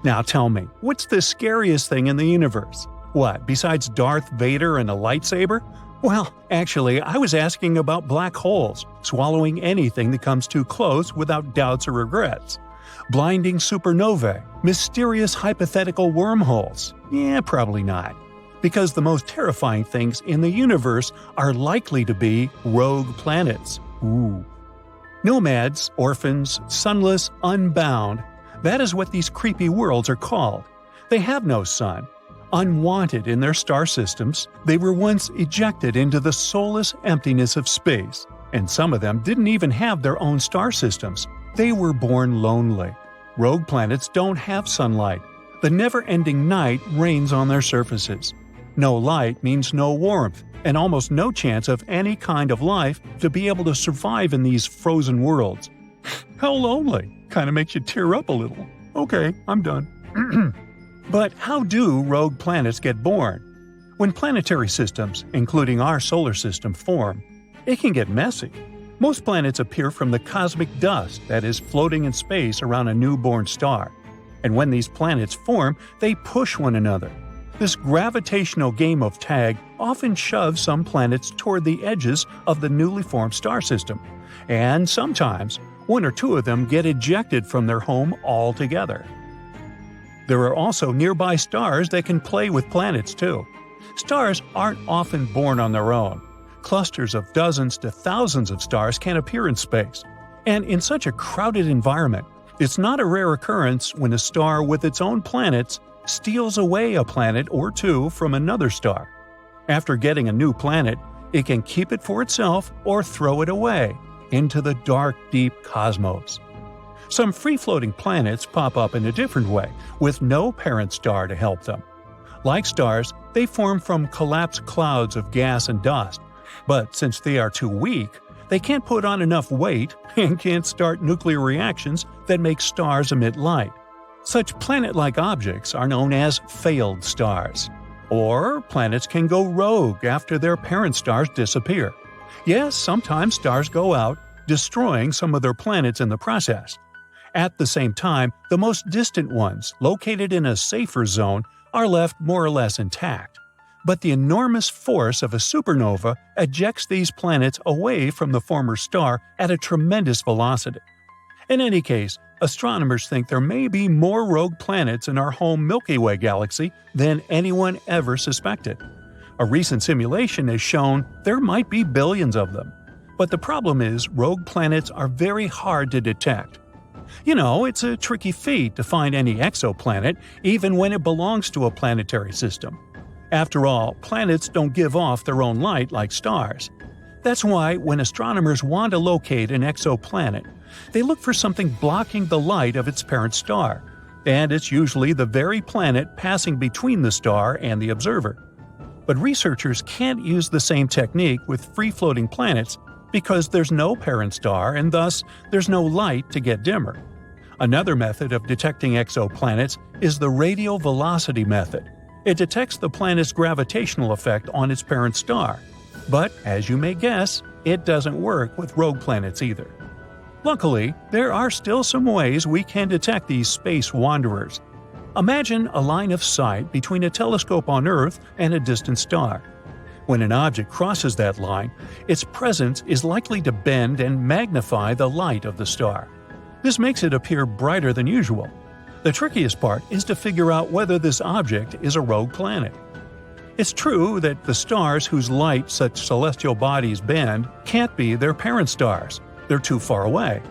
Now tell me, what's the scariest thing in the universe? What, besides Darth Vader and a lightsaber? Well, actually, I was asking about black holes, swallowing anything that comes too close without doubts or regrets. Blinding supernovae, mysterious hypothetical wormholes. Yeah, probably not. Because the most terrifying things in the universe are likely to be rogue planets. Ooh. Nomads, orphans, sunless, unbound. That is what these creepy worlds are called. They have no sun. Unwanted in their star systems, they were once ejected into the soulless emptiness of space. And some of them didn't even have their own star systems. They were born lonely. Rogue planets don't have sunlight. The never-ending night reigns on their surfaces. No light means no warmth, and almost no chance of any kind of life to be able to survive in these frozen worlds. How lonely! Kinda makes you tear up a little. Okay, I'm done. But how do rogue planets get born? When planetary systems, including our solar system, form, it can get messy. Most planets appear from the cosmic dust that is floating in space around a newborn star. And when these planets form, they push one another. This gravitational game of tag often shoves some planets toward the edges of the newly formed star system. And sometimes, one or two of them get ejected from their home altogether. There are also nearby stars that can play with planets too. Stars aren't often born on their own. Clusters of dozens to thousands of stars can appear in space. And in such a crowded environment, it's not a rare occurrence when a star with its own planets steals away a planet or two from another star. After getting a new planet, it can keep it for itself or throw it away into the dark, deep cosmos. Some free-floating planets pop up in a different way, with no parent star to help them. Like stars, they form from collapsed clouds of gas and dust, but since they are too weak, they can't put on enough weight and can't start nuclear reactions that make stars emit light. Such planet-like objects are known as failed stars. Or planets can go rogue after their parent stars disappear. Yes, sometimes stars go out, destroying some of their planets in the process. At the same time, the most distant ones, located in a safer zone, are left more or less intact. But the enormous force of a supernova ejects these planets away from the former star at a tremendous velocity. In any case, astronomers think there may be more rogue planets in our home Milky Way galaxy than anyone ever suspected. A recent simulation has shown there might be billions of them. But the problem is rogue planets are very hard to detect. You know, it's a tricky feat to find any exoplanet, even when it belongs to a planetary system. After all, planets don't give off their own light like stars. That's why when astronomers want to locate an exoplanet, they look for something blocking the light of its parent star, and it's usually the very planet passing between the star and the observer. But researchers can't use the same technique with free-floating planets because there's no parent star and thus there's no light to get dimmer. Another method of detecting exoplanets is the radial velocity method. It detects the planet's gravitational effect on its parent star. But, as you may guess, it doesn't work with rogue planets either. Luckily, there are still some ways we can detect these space wanderers. Imagine a line of sight between a telescope on Earth and a distant star. When an object crosses that line, its presence is likely to bend and magnify the light of the star. This makes it appear brighter than usual. The trickiest part is to figure out whether this object is a rogue planet. It's true that the stars whose light such celestial bodies bend can't be their parent stars. They're too far away.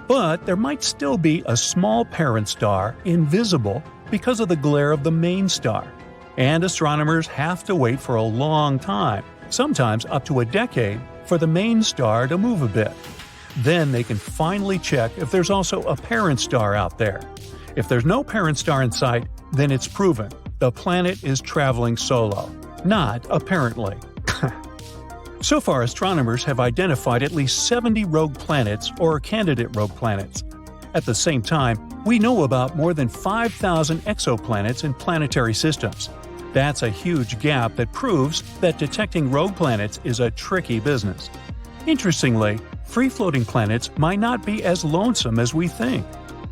But there might still be a small parent star invisible because of the glare of the main star. And astronomers have to wait for a long time, sometimes up to a decade, for the main star to move a bit. Then they can finally check if there's also a parent star out there. If there's no parent star in sight, then it's proven the planet is traveling solo. Not apparently. So far, astronomers have identified at least 70 rogue planets or candidate rogue planets. At the same time, we know about more than 5,000 exoplanets in planetary systems. That's a huge gap that proves that detecting rogue planets is a tricky business. Interestingly, free-floating planets might not be as lonesome as we think.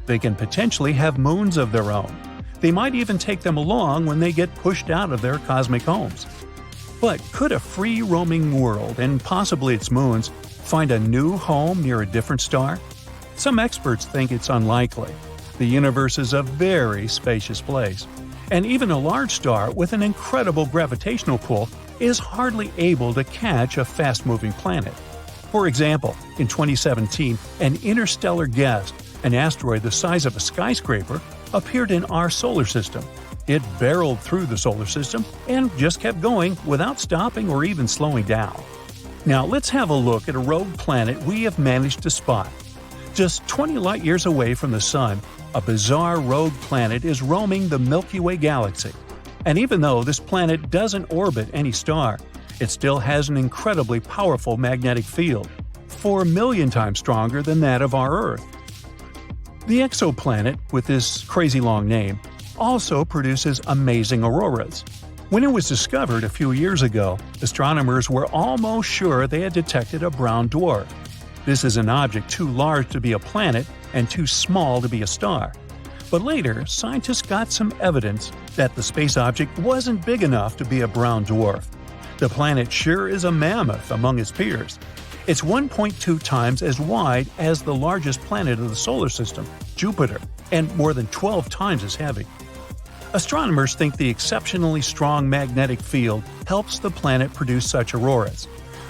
They can potentially have moons of their own. They might even take them along when they get pushed out of their cosmic homes. But could a free-roaming world, and possibly its moons, find a new home near a different star? Some experts think it's unlikely. The universe is a very spacious place, and even a large star with an incredible gravitational pull is hardly able to catch a fast-moving planet. For example, in 2017, an interstellar guest, an asteroid the size of a skyscraper, appeared in our solar system. It barreled through the solar system and just kept going without stopping or even slowing down. Now let's have a look at a rogue planet we have managed to spot. Just 20 light-years away from the Sun, a bizarre rogue planet is roaming the Milky Way galaxy. And even though this planet doesn't orbit any star, it still has an incredibly powerful magnetic field, 4 million times stronger than that of our Earth. The exoplanet, with this crazy long name, also produces amazing auroras. When it was discovered a few years ago, astronomers were almost sure they had detected a brown dwarf. This is an object too large to be a planet and too small to be a star. But later, scientists got some evidence that the space object wasn't big enough to be a brown dwarf. The planet sure is a mammoth among its peers. It's 1.2 times as wide as the largest planet of the solar system, Jupiter, and more than 12 times as heavy. Astronomers think the exceptionally strong magnetic field helps the planet produce such auroras.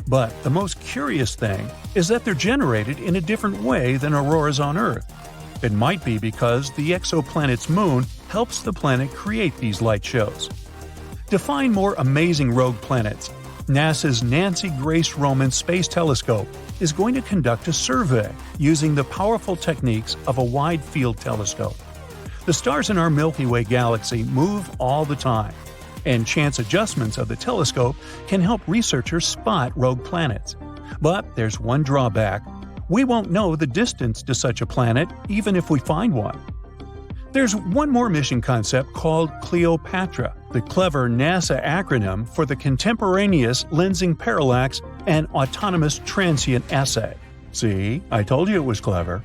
But the most curious thing is that they're generated in a different way than auroras on Earth. It might be because the exoplanet's moon helps the planet create these light shows. To find more amazing rogue planets, NASA's Nancy Grace Roman Space Telescope is going to conduct a survey using the powerful techniques of a wide-field telescope. The stars in our Milky Way galaxy move all the time, and chance adjustments of the telescope can help researchers spot rogue planets. But there's one drawback. We won't know the distance to such a planet even if we find one. There's one more mission concept called Cleopatra, the clever NASA acronym for the Contemporaneous Lensing Parallax and Autonomous Transient Assay. See, I told you it was clever.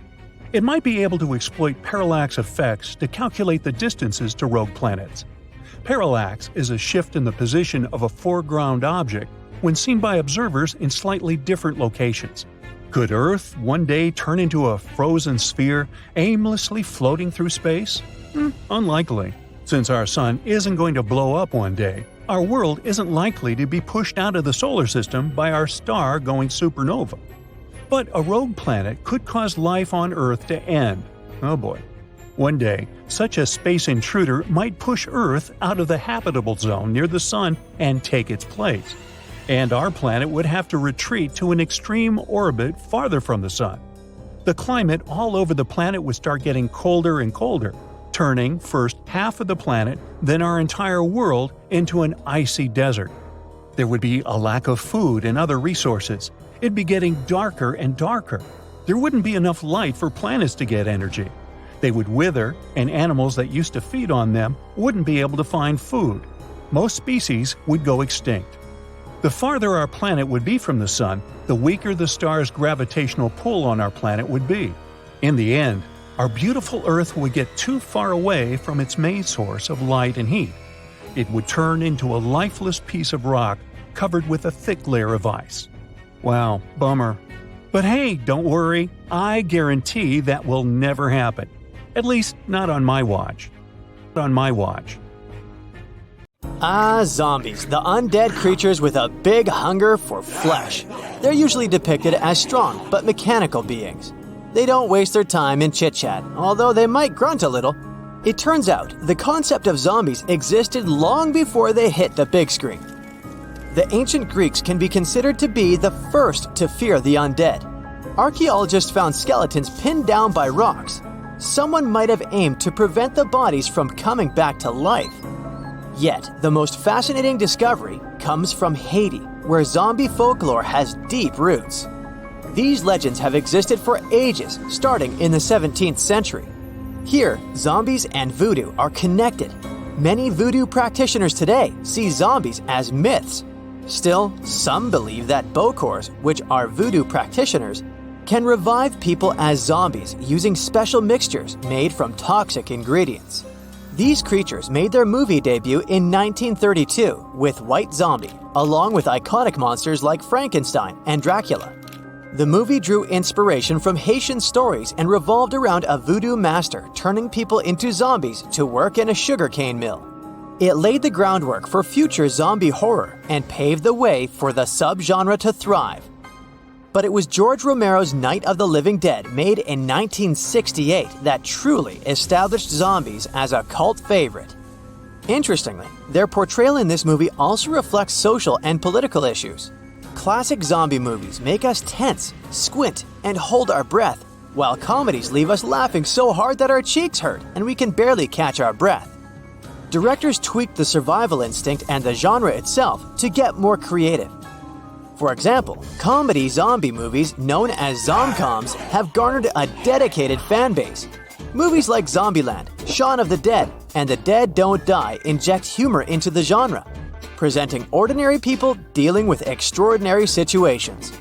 It might be able to exploit parallax effects to calculate the distances to rogue planets. Parallax is a shift in the position of a foreground object when seen by observers in slightly different locations. Could Earth one day turn into a frozen sphere aimlessly floating through space? Unlikely. Since our sun isn't going to blow up one day, our world isn't likely to be pushed out of the solar system by our star going supernova. But a rogue planet could cause life on Earth to end. Oh boy. One day, such a space intruder might push Earth out of the habitable zone near the Sun and take its place. And our planet would have to retreat to an extreme orbit farther from the Sun. The climate all over the planet would start getting colder and colder, turning first half of the planet, then our entire world into an icy desert. There would be a lack of food and other resources. It'd be getting darker and darker. There wouldn't be enough light for planets to get energy. They would wither, and animals that used to feed on them wouldn't be able to find food. Most species would go extinct. The farther our planet would be from the Sun, the weaker the star's gravitational pull on our planet would be. In the end, our beautiful Earth would get too far away from its main source of light and heat. It would turn into a lifeless piece of rock covered with a thick layer of ice. Wow, bummer. But hey, don't worry, I guarantee that will never happen. At least, not on my watch. Zombies, the undead creatures with a big hunger for flesh. They're usually depicted as strong but mechanical beings. They don't waste their time in chit-chat, although they might grunt a little. It turns out the concept of zombies existed long before they hit the big screen. The ancient Greeks can be considered to be the first to fear the undead. Archaeologists found skeletons pinned down by rocks. Someone might have aimed to prevent the bodies from coming back to life. Yet, the most fascinating discovery comes from Haiti, where zombie folklore has deep roots. These legends have existed for ages, starting in the 17th century. Here, zombies and voodoo are connected. Many voodoo practitioners today see zombies as myths. Still, some believe that bokors, which are voodoo practitioners, can revive people as zombies using special mixtures made from toxic ingredients. These creatures made their movie debut in 1932 with White Zombie, along with iconic monsters like Frankenstein and Dracula. The movie drew inspiration from Haitian stories and revolved around a voodoo master turning people into zombies to work in a sugarcane mill. It laid the groundwork for future zombie horror and paved the way for the subgenre to thrive. But it was George Romero's Night of the Living Dead, made in 1968, that truly established zombies as a cult favorite. Interestingly, their portrayal in this movie also reflects social and political issues. Classic zombie movies make us tense, squint, and hold our breath, while comedies leave us laughing so hard that our cheeks hurt and we can barely catch our breath. Directors tweaked the survival instinct and the genre itself to get more creative. For example, comedy zombie movies known as zomcoms have garnered a dedicated fan base. Movies like Zombieland, Shaun of the Dead, and The Dead Don't Die inject humor into the genre, presenting ordinary people dealing with extraordinary situations.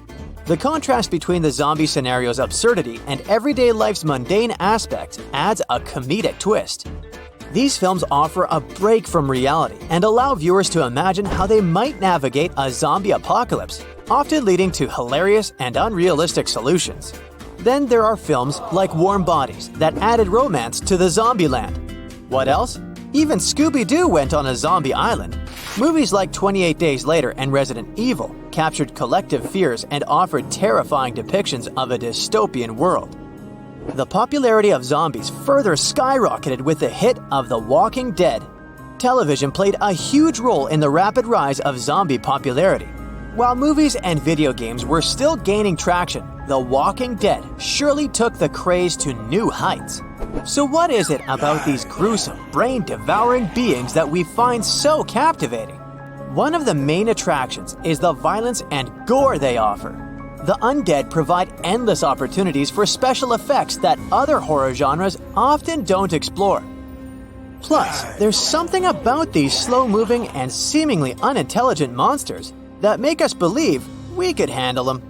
The contrast between the zombie scenario's absurdity and everyday life's mundane aspects adds a comedic twist. These films offer a break from reality and allow viewers to imagine how they might navigate a zombie apocalypse, often leading to hilarious and unrealistic solutions. Then there are films like Warm Bodies that added romance to the Zombieland. What else? Even Scooby-Doo went on a zombie island. Movies like 28 Days Later and Resident Evil captured collective fears and offered terrifying depictions of a dystopian world. The popularity of zombies further skyrocketed with the hit of The Walking Dead. Television played a huge role in the rapid rise of zombie popularity. While movies and video games were still gaining traction, The Walking Dead surely took the craze to new heights. So what is it about these gruesome, brain-devouring beings that we find so captivating? One of the main attractions is the violence and gore they offer. The undead provide endless opportunities for special effects that other horror genres often don't explore. Plus, there's something about these slow-moving and seemingly unintelligent monsters that make us believe we could handle them.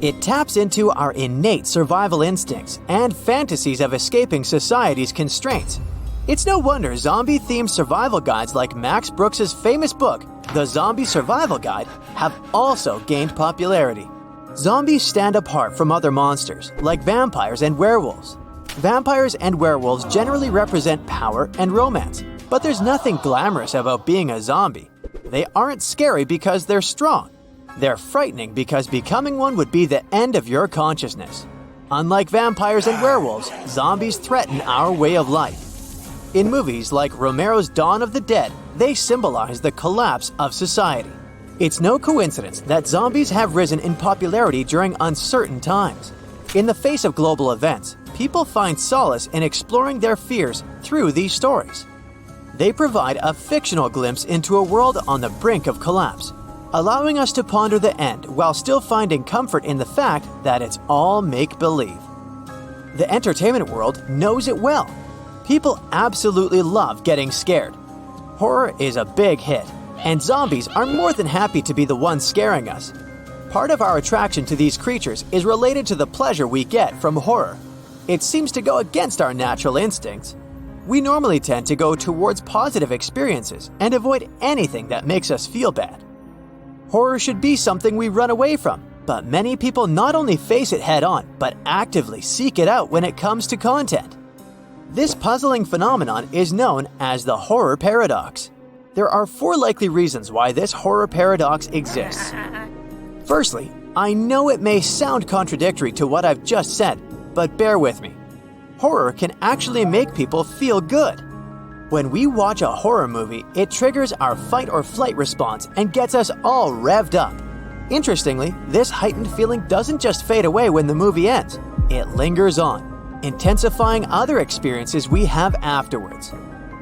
It taps into our innate survival instincts and fantasies of escaping society's constraints. It's no wonder zombie-themed survival guides like Max Brooks' famous book, The Zombie Survival Guide, have also gained popularity. Zombies stand apart from other monsters, like vampires and werewolves. Vampires and werewolves generally represent power and romance, but there's nothing glamorous about being a zombie. They aren't scary because they're strong. They're frightening because becoming one would be the end of your consciousness. Unlike vampires and werewolves, zombies threaten our way of life. In movies like Romero's Dawn of the Dead, they symbolize the collapse of society. It's no coincidence that zombies have risen in popularity during uncertain times. In the face of global events, people find solace in exploring their fears through these stories. They provide a fictional glimpse into a world on the brink of collapse, allowing us to ponder the end while still finding comfort in the fact that it's all make-believe. The entertainment world knows it well. People absolutely love getting scared. Horror is a big hit, and zombies are more than happy to be the ones scaring us. Part of our attraction to these creatures is related to the pleasure we get from horror. It seems to go against our natural instincts. We normally tend to go towards positive experiences and avoid anything that makes us feel bad. Horror should be something we run away from, but many people not only face it head-on, but actively seek it out when it comes to content. This puzzling phenomenon is known as the horror paradox. There are 4 likely reasons why this horror paradox exists. Firstly, I know it may sound contradictory to what I've just said, but bear with me. Horror can actually make people feel good. When we watch a horror movie, it triggers our fight or flight response and gets us all revved up. Interestingly, this heightened feeling doesn't just fade away when the movie ends. It lingers on, intensifying other experiences we have afterwards.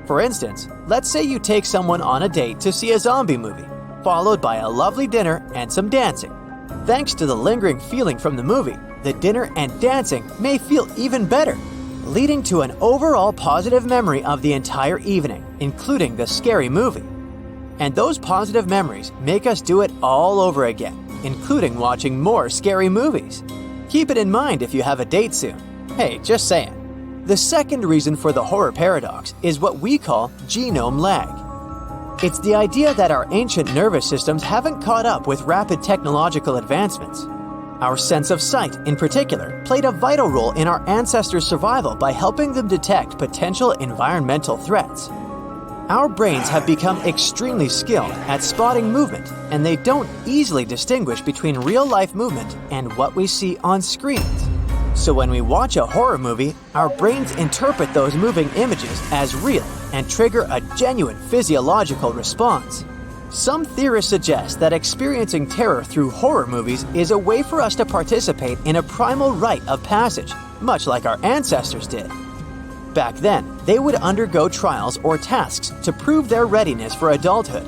For instance, let's say you take someone on a date to see a zombie movie, followed by a lovely dinner and some dancing. Thanks to the lingering feeling from the movie, the dinner and dancing may feel even better, leading to an overall positive memory of the entire evening, including the scary movie. And those positive memories make us do it all over again, including watching more scary movies. Keep it in mind if you have a date soon. Hey, just saying. The second reason for the horror paradox is what we call genome lag. It's the idea that our ancient nervous systems haven't caught up with rapid technological advancements. Our sense of sight, in particular, played a vital role in our ancestors' survival by helping them detect potential environmental threats. Our brains have become extremely skilled at spotting movement, and they don't easily distinguish between real-life movement and what we see on screens. So when we watch a horror movie, our brains interpret those moving images as real and trigger a genuine physiological response. Some theorists suggest that experiencing terror through horror movies is a way for us to participate in a primal rite of passage, much like our ancestors did. Back then, they would undergo trials or tasks to prove their readiness for adulthood.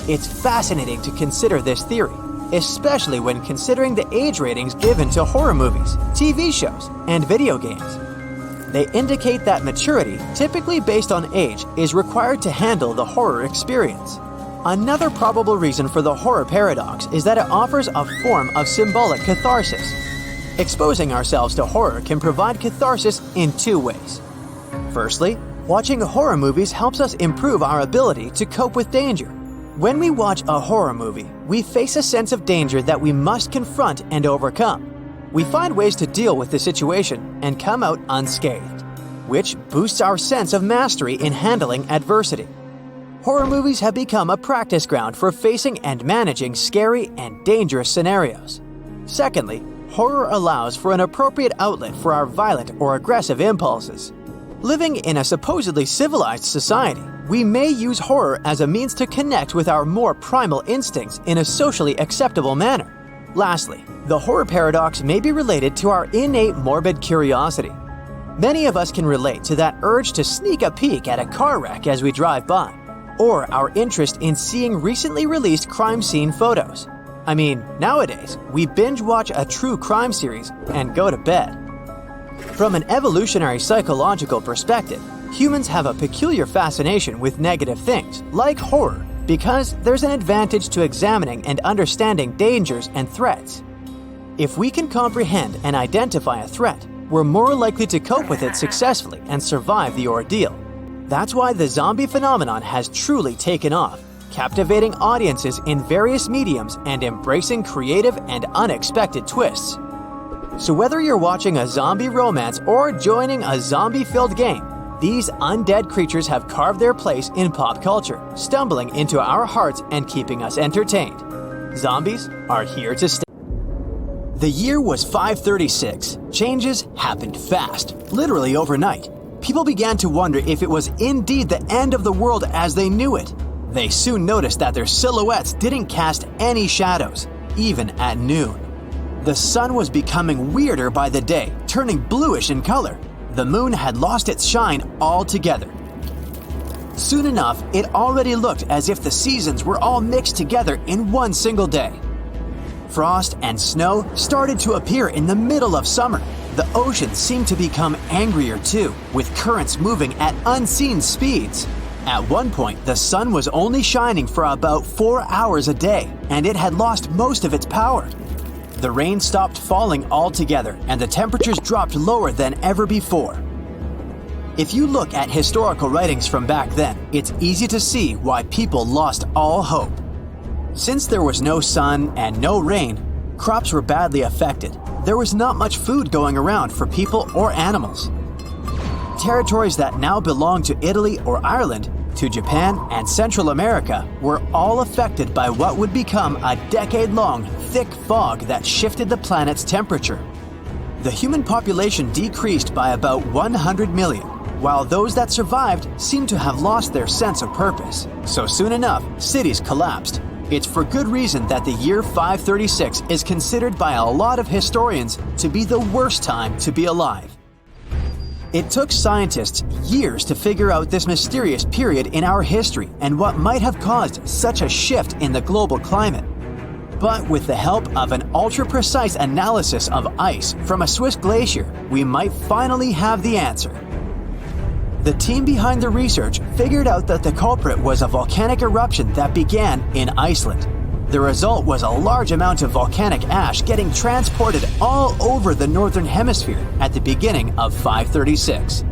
It's fascinating to consider this theory, especially when considering the age ratings given to horror movies, TV shows, and video games. They indicate that maturity, typically based on age, is required to handle the horror experience. Another probable reason for the horror paradox is that it offers a form of symbolic catharsis. Exposing ourselves to horror can provide catharsis in two ways. Firstly, watching horror movies helps us improve our ability to cope with danger. When we watch a horror movie, we face a sense of danger that we must confront and overcome. We find ways to deal with the situation and come out unscathed, which boosts our sense of mastery in handling adversity. Horror movies have become a practice ground for facing and managing scary and dangerous scenarios. Secondly, horror allows for an appropriate outlet for our violent or aggressive impulses. Living in a supposedly civilized society, we may use horror as a means to connect with our more primal instincts in a socially acceptable manner. Lastly, the horror paradox may be related to our innate morbid curiosity. Many of us can relate to that urge to sneak a peek at a car wreck as we drive by, or our interest in seeing recently released crime scene photos. I mean, nowadays, we binge watch a true crime series and go to bed. From an evolutionary psychological perspective, humans have a peculiar fascination with negative things, like horror, because there's an advantage to examining and understanding dangers and threats. If we can comprehend and identify a threat, we're more likely to cope with it successfully and survive the ordeal. That's why the zombie phenomenon has truly taken off, captivating audiences in various mediums and embracing creative and unexpected twists. So whether you're watching a zombie romance or joining a zombie-filled game, these undead creatures have carved their place in pop culture, stumbling into our hearts and keeping us entertained. Zombies are here to stay. The year was 536. Changes happened fast, literally overnight. People began to wonder if it was indeed the end of the world as they knew it. They soon noticed that their silhouettes didn't cast any shadows, even at noon. The sun was becoming weirder by the day, turning bluish in color. The moon had lost its shine altogether. Soon enough, it already looked as if the seasons were all mixed together in one single day. Frost and snow started to appear in the middle of summer. The ocean seemed to become angrier too, with currents moving at unseen speeds. At one point, the sun was only shining for about 4 hours a day, and it had lost most of its power. The rain stopped falling altogether, and the temperatures dropped lower than ever before. If you look at historical writings from back then, it's easy to see why people lost all hope. Since there was no sun and no rain, crops were badly affected. There was not much food going around for people or animals. Territories that now belong to Italy or Ireland, to Japan and Central America were all affected by what would become a decade-long thick fog that shifted the planet's temperature. The human population decreased by about 100 million, while those that survived seemed to have lost their sense of purpose. So soon enough, cities collapsed. It's for good reason that the year 536 is considered by a lot of historians to be the worst time to be alive. It took scientists years to figure out this mysterious period in our history and what might have caused such a shift in the global climate. But with the help of an ultra-precise analysis of ice from a Swiss glacier, we might finally have the answer. The team behind the research figured out that the culprit was a volcanic eruption that began in Iceland. The result was a large amount of volcanic ash getting transported all over the northern hemisphere at the beginning of 536.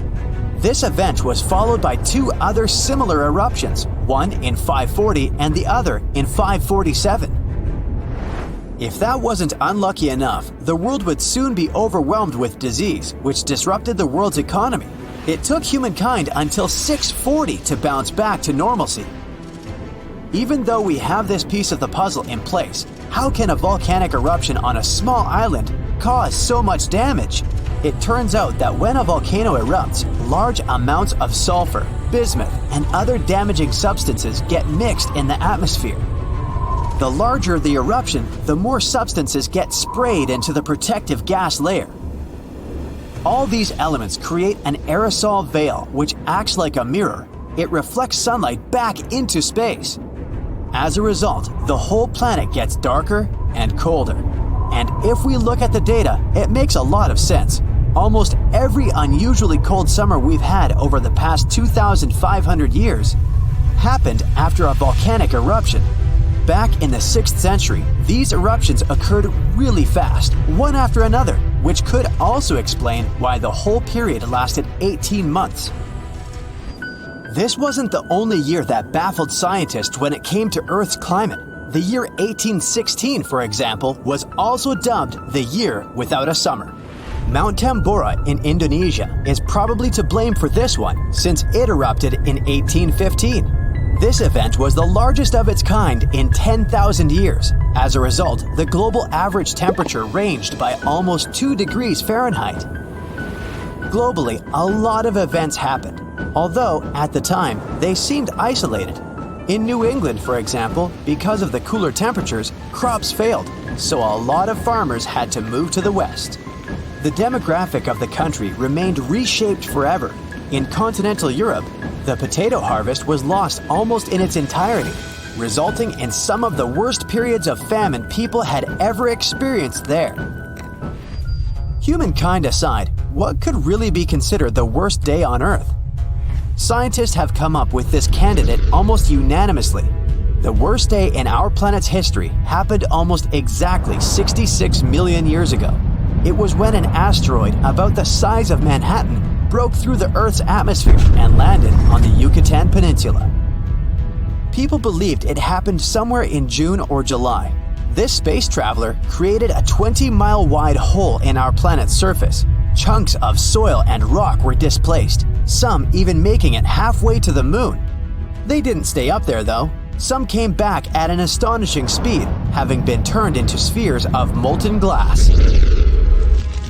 This event was followed by two other similar eruptions, one in 540 and the other in 547. If that wasn't unlucky enough, the world would soon be overwhelmed with disease, which disrupted the world's economy. It took humankind until 640 to bounce back to normalcy. Even though we have this piece of the puzzle in place, how can a volcanic eruption on a small island cause so much damage? It turns out that when a volcano erupts, large amounts of sulfur, bismuth, and other damaging substances get mixed in the atmosphere. The larger the eruption, the more substances get sprayed into the protective gas layer. All these elements create an aerosol veil which acts like a mirror. It reflects sunlight back into space. As a result, the whole planet gets darker and colder. And if we look at the data, it makes a lot of sense. Almost every unusually cold summer we've had over the past 2,500 years happened after a volcanic eruption. Back in the 6th century, these eruptions occurred really fast, one after another, which could also explain why the whole period lasted 18 months. This wasn't the only year that baffled scientists when it came to Earth's climate. The year 1816, for example, was also dubbed the year without a summer. Mount Tambora in Indonesia is probably to blame for this one, since it erupted in 1815. This event was the largest of its kind in 10,000 years. As a result, the global average temperature ranged by almost 2 degrees Fahrenheit. Globally, a lot of events happened, although at the time they seemed isolated. In New England, for example, because of the cooler temperatures, crops failed, so a lot of farmers had to move to the west. The demographic of the country remained reshaped forever. In continental Europe, the potato harvest was lost almost in its entirety, resulting in some of the worst periods of famine people had ever experienced there. Humankind aside, what could really be considered the worst day on Earth? Scientists have come up with this candidate almost unanimously. The worst day in our planet's history happened almost exactly 66 million years ago. It was when an asteroid about the size of Manhattan broke through the Earth's atmosphere and landed on the Yucatan Peninsula. People believed it happened somewhere in June or July. This space traveler created a 20-mile wide hole in our planet's surface. Chunks of soil and rock were displaced, some even making it halfway to the moon. They didn't stay up there though. Some came back at an astonishing speed, having been turned into spheres of molten glass.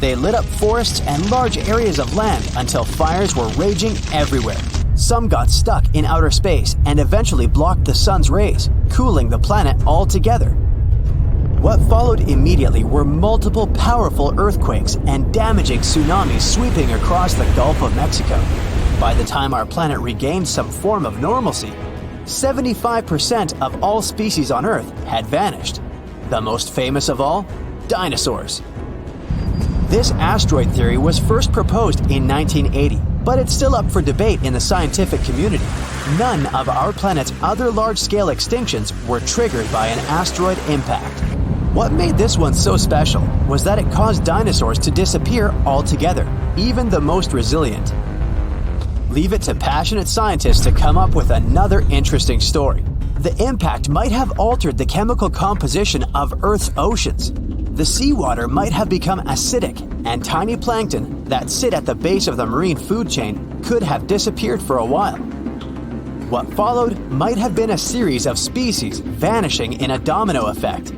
They lit up forests and large areas of land until fires were raging everywhere. Some got stuck in outer space and eventually blocked the sun's rays, cooling the planet altogether. What followed immediately were multiple powerful earthquakes and damaging tsunamis sweeping across the Gulf of Mexico. By the time our planet regained some form of normalcy, 75% of all species on Earth had vanished. The most famous of all? Dinosaurs. This asteroid theory was first proposed in 1980, but it's still up for debate in the scientific community. None of our planet's other large-scale extinctions were triggered by an asteroid impact. What made this one so special was that it caused dinosaurs to disappear altogether, even the most resilient. Leave it to passionate scientists to come up with another interesting story. The impact might have altered the chemical composition of Earth's oceans. The seawater might have become acidic, and tiny plankton that sit at the base of the marine food chain could have disappeared for a while. What followed might have been a series of species vanishing in a domino effect.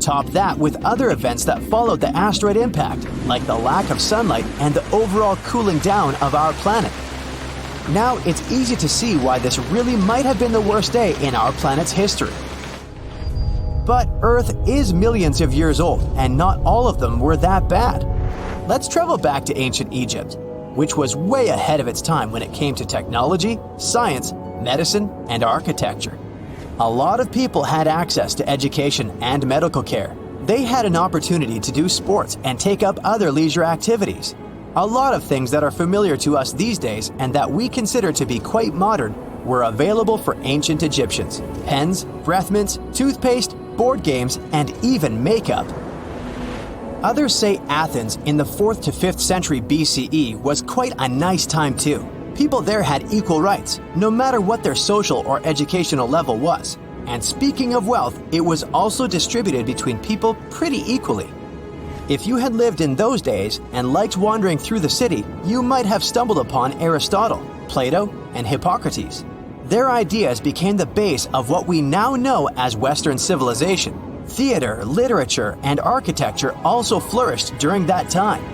Top that with other events that followed the asteroid impact, like the lack of sunlight and the overall cooling down of our planet. Now it's easy to see why this really might have been the worst day in our planet's history. But Earth is millions of years old, and not all of them were that bad. Let's travel back to ancient Egypt, which was way ahead of its time when it came to technology, science, medicine, and architecture. A lot of people had access to education and medical care. They had an opportunity to do sports and take up other leisure activities. A lot of things that are familiar to us these days and that we consider to be quite modern were available for ancient Egyptians. Pens, breath mints, toothpaste, board games, and even makeup. Others say Athens in the 4th to 5th century BCE was quite a nice time too. People there had equal rights, no matter what their social or educational level was. And speaking of wealth, it was also distributed between people pretty equally. If you had lived in those days and liked wandering through the city, you might have stumbled upon Aristotle, Plato, and Hippocrates. Their ideas became the base of what we now know as Western civilization. Theater, literature, and architecture also flourished during that time.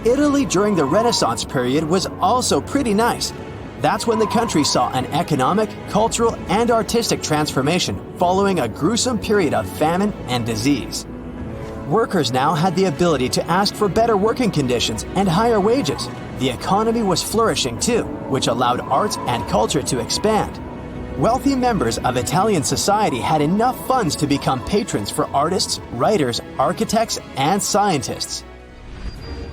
Italy during the Renaissance period was also pretty nice. That's when the country saw an economic, cultural, and artistic transformation following a gruesome period of famine and disease. Workers now had the ability to ask for better working conditions and higher wages. The economy was flourishing too, which allowed arts and culture to expand. Wealthy members of Italian society had enough funds to become patrons for artists, writers, architects, and scientists.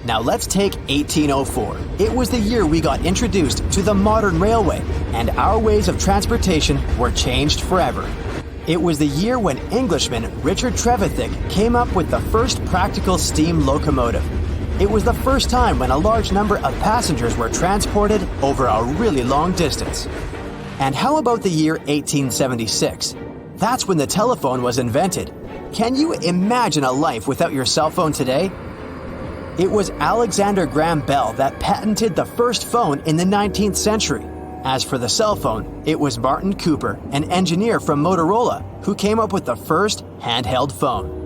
Now let's take 1804. It was the year we got introduced to the modern railway, and our ways of transportation were changed forever. It was the year when Englishman Richard Trevithick came up with the first practical steam locomotive. It was the first time when a large number of passengers were transported over a really long distance. And how about the year 1876? That's when the telephone was invented. Can you imagine a life without your cell phone today? It was Alexander Graham Bell that patented the first phone in the 19th century. As for the cell phone, it was Martin Cooper, an engineer from Motorola, who came up with the first handheld phone.